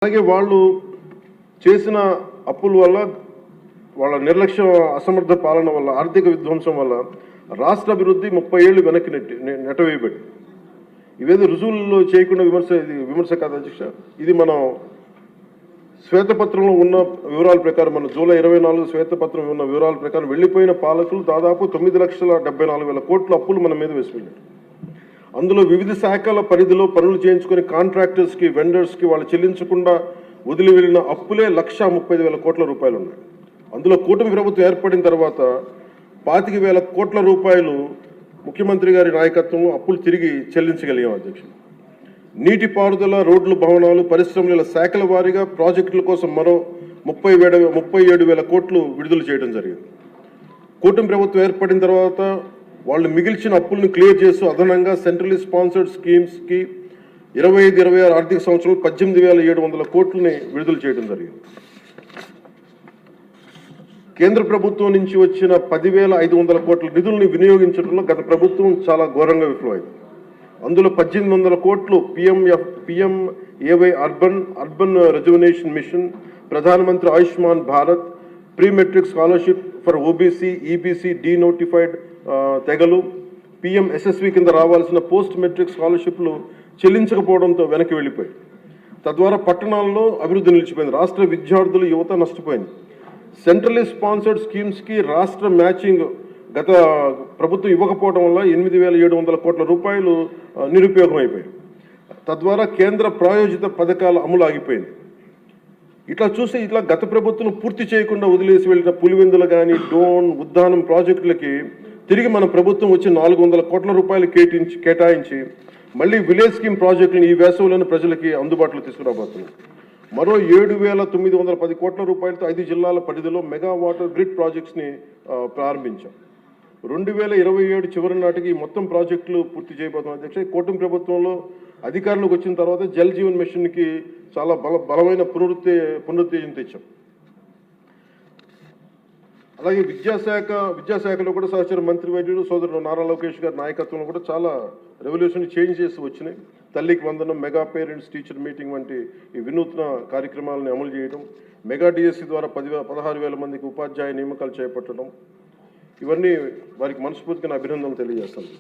అలాగే వాళ్ళు చేసిన అప్పుల వల్ల వాళ్ళ నిర్లక్ష్య అసమర్థ పాలన వల్ల ఆర్థిక విధ్వంసం వల్ల రాష్ట్ర అభివృద్ధి 30 ఏళ్ళు వెనక్కి నెట్టవేయబడి ఇవేదో రుజువుల్లో చేయకుండా విమర్శ కాదు అధ్యక్ష. ఇది మనం శ్వేతపత్రంలో ఉన్న వివరాల ప్రకారం మన జూలై 24 శ్వేతపత్రం ఉన్న వివరాల ప్రకారం వెళ్ళిపోయిన పాలకులు దాదాపు 9,74,000 కోట్ల అప్పులు మన మీద వేసిపోయినారు. అందులో వివిధ శాఖల పరిధిలో పనులు చేయించుకుని కాంట్రాక్టర్స్కి వెండర్స్కి వాళ్ళు చెల్లించకుండా వదిలి వెళ్ళిన అప్పులే 1,35,000 కోట్ల రూపాయలు ఉన్నాయి. అందులో కూటమి ప్రభుత్వం ఏర్పడిన తర్వాత 25,000 కోట్ల రూపాయలు ముఖ్యమంత్రి గారి నాయకత్వంలో అప్పులు తిరిగి చెల్లించగలిగాం అధ్యక్షుడు. నీటిపారుదల, రోడ్లు, భవనాలు, పరిశ్రమల శాఖల వారీగా ప్రాజెక్టుల కోసం మరో 37,000 కోట్లు విడుదల చేయడం జరిగింది. కూటమి ప్రభుత్వం ఏర్పడిన తర్వాత వాళ్ళు మిగిల్చిన అప్పులను క్లియర్ చేస్తూ అదనంగా సెంట్రల్లీ స్పాన్సర్డ్ స్కీమ్స్కి 25-26 ఆర్థిక సంవత్సరంలో 18,700 కోట్లని విడుదల చేయడం జరిగింది. కేంద్ర ప్రభుత్వం నుంచి వచ్చిన 10,500 కోట్ల నిధుల్ని వినియోగించడంలో గత ప్రభుత్వం చాలా ఘోరంగా విఫలమైంది. అందులో 1,800 కోట్లు PMAY అర్బన్ రెజ్యువనేషన్ మిషన్, ప్రధానమంత్రి Ayushman Bharat, pre matric scholarship for OBC, EBC, denotified తెగలు, PMSSV కింద రావాల్సిన పోస్ట్ మెట్రిక్ స్కాలర్షిప్లు చెల్లించకపోవడంతో వెనక్కి వెళ్ళిపోయి తద్వారా పట్టణాల్లో అభివృద్ధి నిలిచిపోయింది. రాష్ట్ర విద్యార్థులు, యువత నష్టపోయింది. సెంట్రల్లీ స్పాన్సర్డ్ స్కీమ్స్కి రాష్ట్ర మ్యాచింగ్ గత ప్రభుత్వం ఇవ్వకపోవడం వల్ల 8,700 కోట్ల రూపాయలు నిరుపయోగం అయిపోయాయి. తద్వారా కేంద్ర ప్రాయోజిత పథకాల అమలు ఆగిపోయింది. ఇట్లా గత ప్రభుత్వం పూర్తి చేయకుండా వదిలేసి వెళ్ళిన పులివెందులు కానీ, డోన్, ఉద్దానం ప్రాజెక్టులకి తిరిగి మన ప్రభుత్వం వచ్చి 400 కోట్ల రూపాయలు కేటాయించి మళ్ళీ విలేజ్ స్కీమ్ ప్రాజెక్టులను ఈ వేసవిలోని ప్రజలకి అందుబాటులో తీసుకురాబోతున్నాం. మరో 7,910 కోట్ల రూపాయలతో 5 జిల్లాల పరిధిలో మెగా వాటర్ గ్రిడ్ ప్రాజెక్ట్స్ని ప్రారంభించాం. 2027 చివరి నాటికి మొత్తం ప్రాజెక్టులు పూర్తి చేయబోతున్నాం అధ్యక్ష. కూటమి ప్రభుత్వంలో అధికారంలోకి వచ్చిన తర్వాత జల్ జీవన్ మిషన్కి చాలా బలమైన పునరుత్తేజం తెచ్చాం. అలాగే విద్యాశాఖలో కూడా సహచర మంత్రి వైద్యుడు సోదరుడు నారా లోకేష్ గారి నాయకత్వంలో కూడా చాలా రెవల్యూషన్ చేంజెస్ వచ్చినాయి. తల్లికి వందనం, మెగా పేరెంట్స్ టీచర్ మీటింగ్ వంటి ఈ వినూత్న కార్యక్రమాలను అమలు చేయడం, మెగా DSC ద్వారా 16,000 మందికి ఉపాధ్యాయ నియామకాలు చేపట్టడం, ఇవన్నీ వారికి మనస్ఫూర్తిగా అభినందనలు తెలియజేస్తాను.